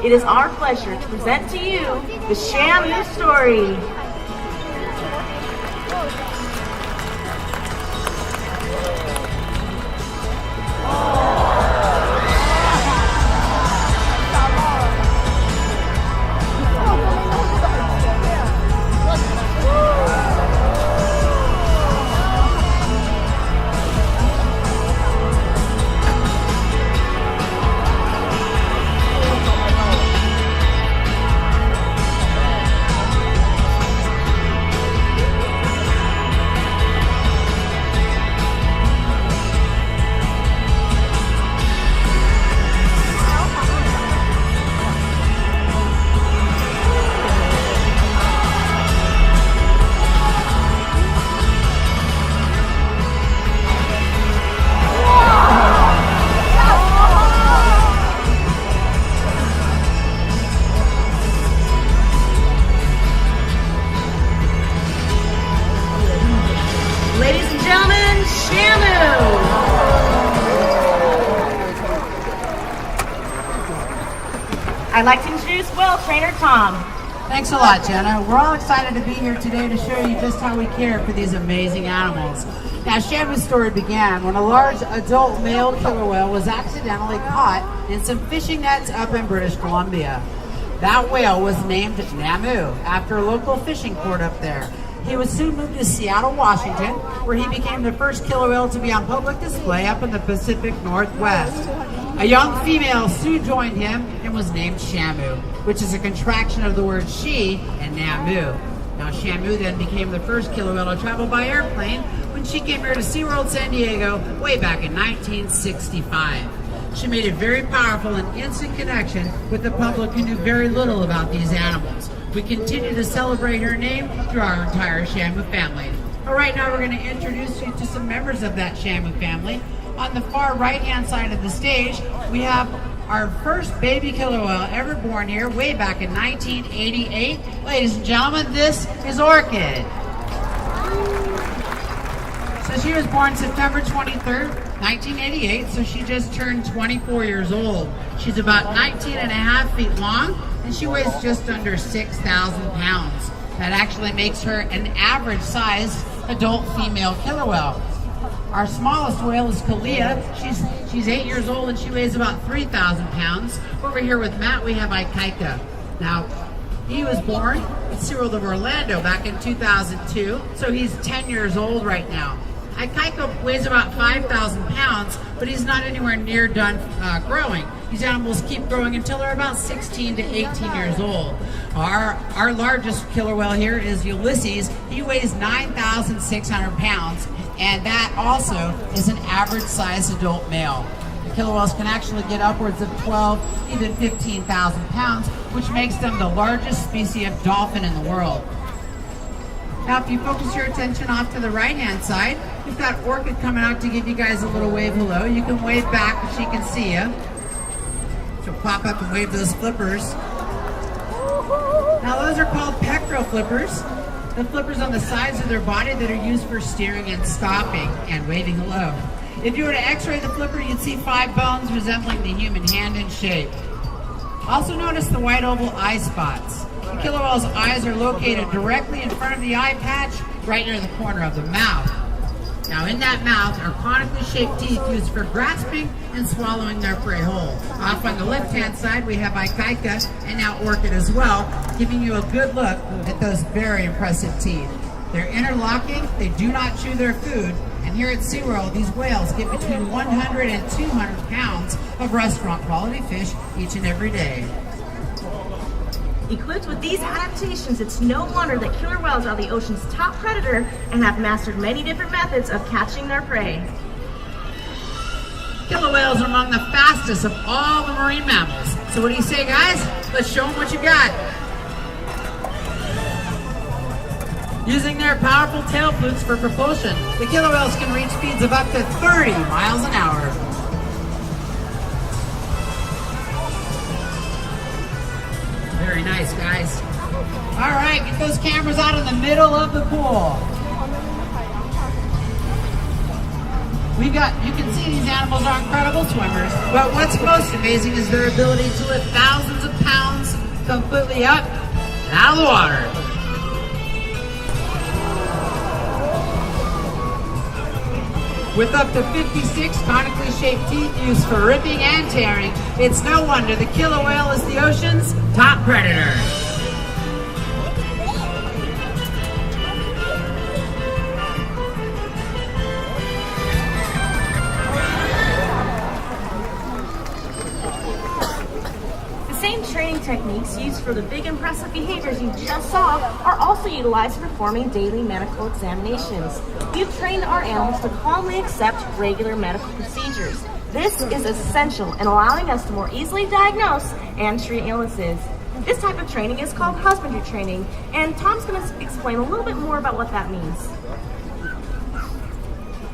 it is our pleasure to present to you the Shamu story. Ladies and gentlemen, Shamu! I'd like to introduce Trainer Tom. Thanks a lot, Jenna. We're all excited to be here today to show you just how we care for these amazing animals. Now, Shamu's story began when a large adult male killer whale was accidentally caught in some fishing nets up in British Columbia. That whale was named Shamu after a local fishing port up there. He was soon moved to Seattle, Washington, where he became the first killer whale to be on public display up in the Pacific Northwest. A young female soon joined him and was named Shamu, which is a contraction of the word she and Namu. Now, Shamu then became the first killer whale to travel by airplane when she came here to SeaWorld San Diego way back in 1965. She made a very powerful and instant connection with the public who knew very little about these animals. We continue to celebrate her name through our entire Shamu family. All right, now we're going to introduce you to some members of that Shamu family. On the far right-hand side of the stage, we have our first baby killer whale ever born here way back in 1988. Ladies and gentlemen, this is Orchid. So she was born September 23rd, 1988, so she just turned 24 years old. She's about 19 and a half feet long, and she weighs just under 6,000 pounds. That actually makes her an average sized adult female killer whale. Our smallest whale is Kalia. She's 8 years old and she weighs about 3,000 pounds. Over here with Matt, we have Ikaika. Now, he was born at SeaWorld of Orlando back in 2002, so he's 10 years old right now. Ikaika weighs about 5,000 pounds, but he's not anywhere near done growing. These animals keep growing until they're about 16 to 18 years old. Our largest killer whale here is Ulysses. He weighs 9,600 pounds, and that also is an average sized adult male. The killer whales can actually get upwards of 12, even 15,000 pounds, which makes them the largest species of dolphin in the world. Now, if you focus your attention off to the right-hand side, we've got Orchid coming out to give you guys a little wave hello. You can wave back if she can see you. She'll pop up and wave those flippers. Now, those are called pectoral flippers. The flippers on the sides of their body that are used for steering and stopping and waving hello. If you were to x-ray the flipper, you'd see 5 bones resembling the human hand in shape. Also notice the white oval eye spots. The killer whale's eyes are located directly in front of the eye patch, right near the corner of the mouth. Now, in that mouth are conically shaped teeth used for grasping and swallowing their prey whole. Off on the left-hand side, we have Ikaika and now Orchid as well, giving you a good look at those very impressive teeth. They're interlocking, they do not chew their food, and here at SeaWorld, these whales get between 100 and 200 pounds of restaurant-quality fish each and every day. Equipped with these adaptations, it's no wonder that killer whales are the ocean's top predator and have mastered many different methods of catching their prey. Killer whales are among the fastest of all the marine mammals. So what do you say, guys? Let's show them what you got. Using their powerful tail flukes for propulsion, the killer whales can reach speeds of up to 30 miles an hour. Very nice, guys. All right, get those cameras out in the middle of the pool. You can see these animals are incredible swimmers, but what's most amazing is their ability to lift thousands of pounds belly up and out of the water. With up to 56 conically shaped teeth used for ripping and tearing, it's no wonder the killer whale is the ocean's top predator. The same training techniques used for the big impressive behaviors you just saw are also utilized in performing daily medical examinations. We've trained our animals to calmly accept regular medical procedures. This is essential in allowing us to more easily diagnose and treat illnesses. This type of training is called husbandry training, and Tom's going to explain a little bit more about what that means.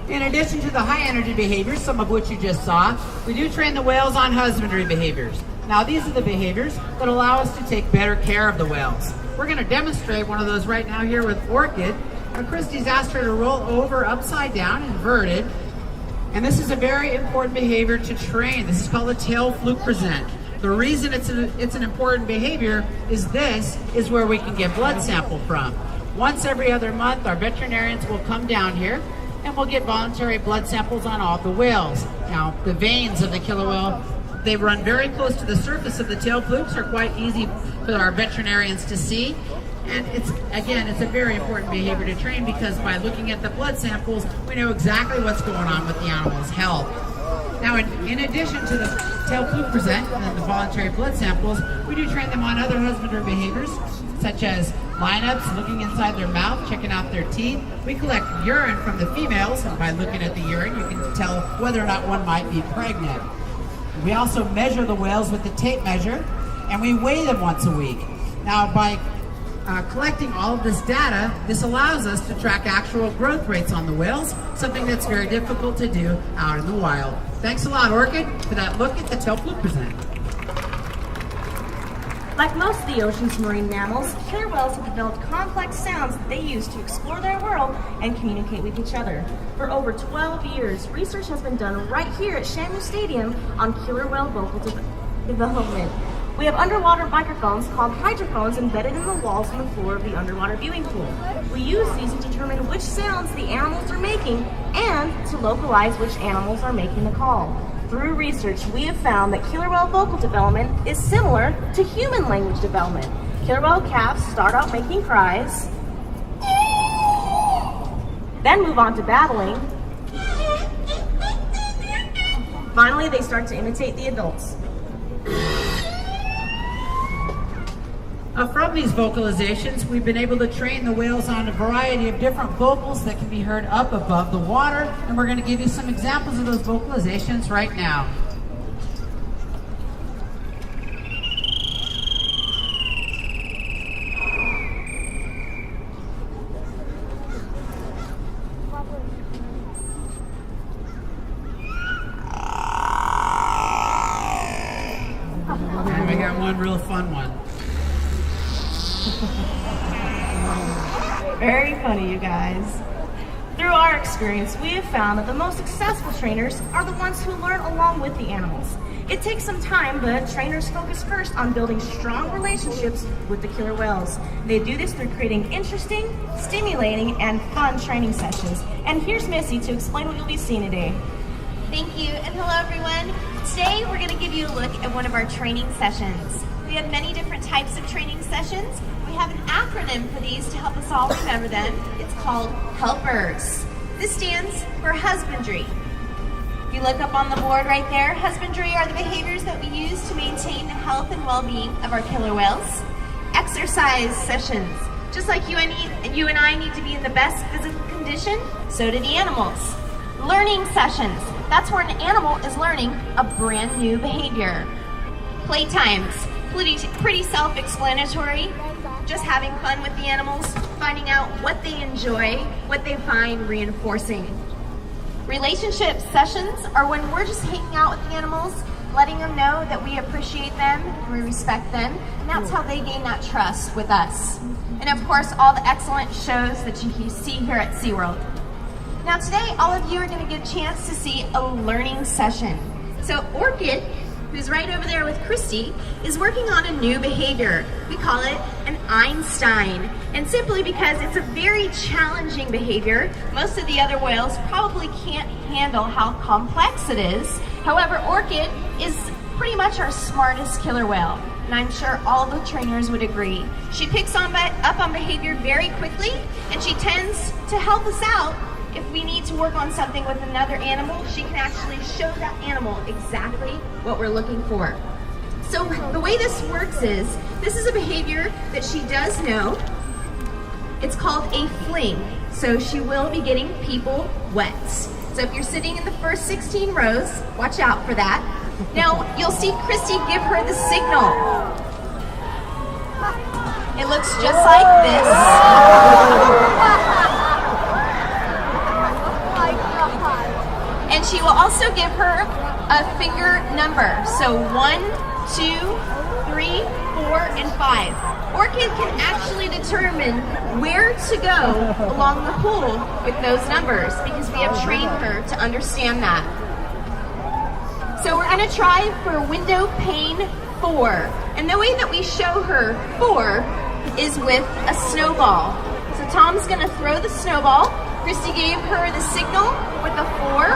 In addition to the high energy behaviors, some of which you just saw, we do train the whales on husbandry behaviors. Now these are the behaviors that allow us to take better care of the whales. We're going to demonstrate one of those right now here with Orchid. Christy's asked her to roll over upside down, inverted. And this is a very important behavior to train. This is called a tail fluke present. The reason it's an important behavior is this is where we can get blood sample from. Once every other month, our veterinarians will come down here and we'll get voluntary blood samples on all the whales. Now, the veins of the killer whale, they run very close to the surface of the tail flukes, are quite easy for our veterinarians to see. And it's a very important behavior to train because by looking at the blood samples, we know exactly what's going on with the animal's health. Now, in addition to the tail fluke present and the voluntary blood samples, we do train them on other husbandry behaviors, such as lineups, looking inside their mouth, checking out their teeth. We collect urine from the females, and by looking at the urine, you can tell whether or not one might be pregnant. We also measure the whales with the tape measure, and we weigh them once a week. Now, by collecting all of this data, this allows us to track actual growth rates on the whales, something that's very difficult to do out in the wild. Thanks a lot, Orchid, for that look at the tail fluke present. Like most of the ocean's marine mammals, killer whales have developed complex sounds that they use to explore their world and communicate with each other. For over 12 years, research has been done right here at Shamu Stadium on killer whale vocal development. We have underwater microphones called hydrophones embedded in the walls and the floor of the underwater viewing pool. We use these to determine which sounds the animals are making and to localize which animals are making the call. Through research, we have found that killer whale vocal development is similar to human language development. Killer whale calves start out making cries, then move on to babbling. Finally, they start to imitate the adults. From these vocalizations, we've been able to train the whales on a variety of different vocals that can be heard up above the water, and we're going to give you some examples of those vocalizations right now. And we got one real fun one. Very funny, you guys. Through our experience, we have found that the most successful trainers are the ones who learn along with the animals. It takes some time, but trainers focus first on building strong relationships with the killer whales. They do this through creating interesting, stimulating, and fun training sessions. And here's Missy to explain what you'll be seeing today. Thank you, and hello everyone. Today we're going to give you a look at one of our training sessions. We have many different types of training sessions. We have an acronym for these to help us all remember them. It's called HELPERS. This stands for husbandry. If you look up on the board right there, husbandry are the behaviors that we use to maintain the health and well-being of our killer whales. Exercise sessions. Just like you and I need to be in the best physical condition, so do the animals. Learning sessions. That's where an animal is learning a brand new behavior. Playtimes. Pretty self-explanatory. Just having fun with the animals, finding out what they enjoy, what they find reinforcing. Relationship sessions are when we're just hanging out with the animals, letting them know that we appreciate them, we respect them, and that's how they gain that trust with us. And of course, all the excellent shows that you see here at SeaWorld. Now today, all of you are going to get a chance to see a learning session. So Orchid who's right over there with Christy, is working on a new behavior. We call it an Einstein. And simply because it's a very challenging behavior, most of the other whales probably can't handle how complex it is. However, Orchid is pretty much our smartest killer whale, and I'm sure all the trainers would agree. She picks up on behavior very quickly, and she tends to help us out. If we need to work on something with another animal, she can actually show that animal exactly what we're looking for. So the way this works is, this is a behavior that she does know. It's called a fling. So she will be getting people wet. So if you're sitting in the first 16 rows, watch out for that. Now, you'll see Christy give her the signal. It looks just like this. And she will also give her a finger number. So 1, 2, 3, 4, and 5. Orchid can actually determine where to go along the pool with those numbers because we have trained her to understand that. So we're going to try for window pane 4. And the way that we show her 4 is with a snowball. So Tom's going to throw the snowball. Christy gave her the signal with a 4.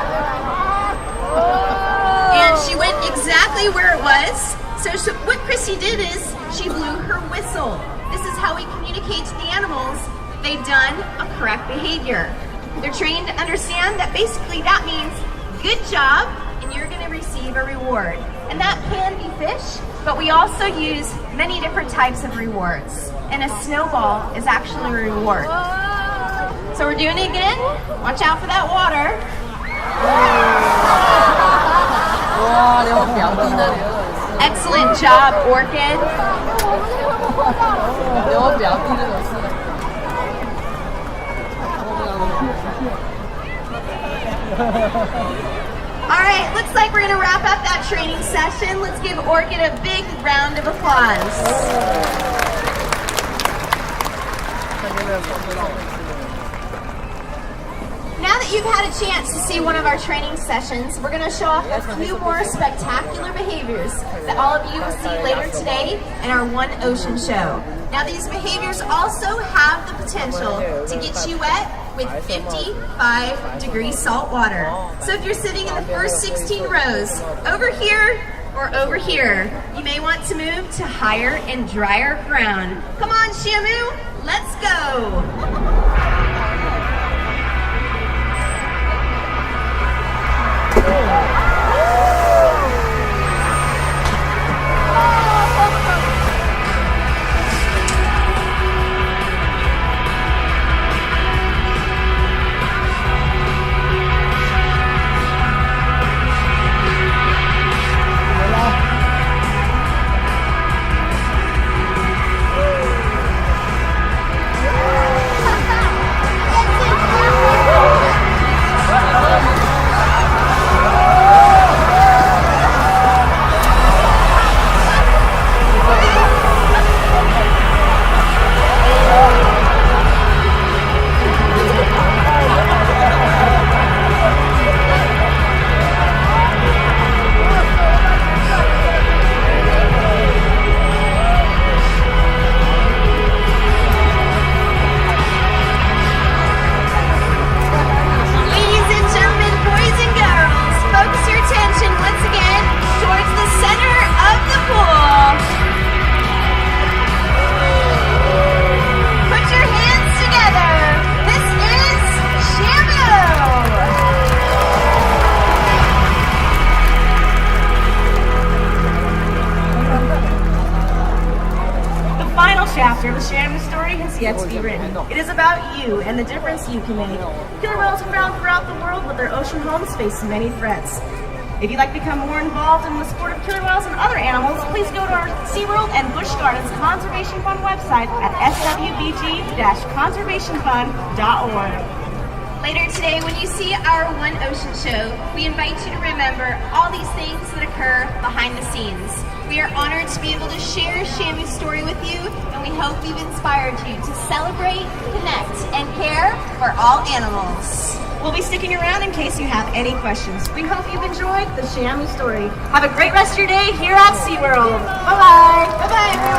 And she went exactly where it was. So what Christy did is she blew her whistle. This is how we communicate to the animals that they've done a correct behavior. They're trained to understand that basically that means good job, and you're going to receive a reward. And that can be fish, but we also use many different types of rewards. And a snowball is actually a reward. So we're doing it again. Watch out for that water. Excellent job, Orchid. All right, looks like we're going to wrap up that training session. Let's give Orchid a big round of applause. Now that you've had a chance to see one of our training sessions, we're going to show off a few more spectacular behaviors that all of you will see later today in our One Ocean show. Now these behaviors also have the potential to get you wet with 55-degree salt water. So if you're sitting in the first 16 rows, over here or over here, you may want to move to higher and drier ground. Come on, Shamu, let's go. Chapter of the Shamu story has yet to be written. It is about you and the difference you can make. Killer whales are found throughout the world, but their ocean homes face many threats. If you'd like to become more involved in the sport of killer whales and other animals, please go to our SeaWorld and Busch Gardens Conservation Fund website at swbg-conservationfund.org. Later today, when you see our One Ocean show, we invite you to remember all these things that occur behind the scenes. We are honored to be able to share Shamu's story with you, and we hope we've inspired you to celebrate, connect, and care for all animals. We'll be sticking around in case you have any questions. We hope you've enjoyed the Shamu story. Have a great rest of your day here at SeaWorld. Bye-bye. Bye-bye.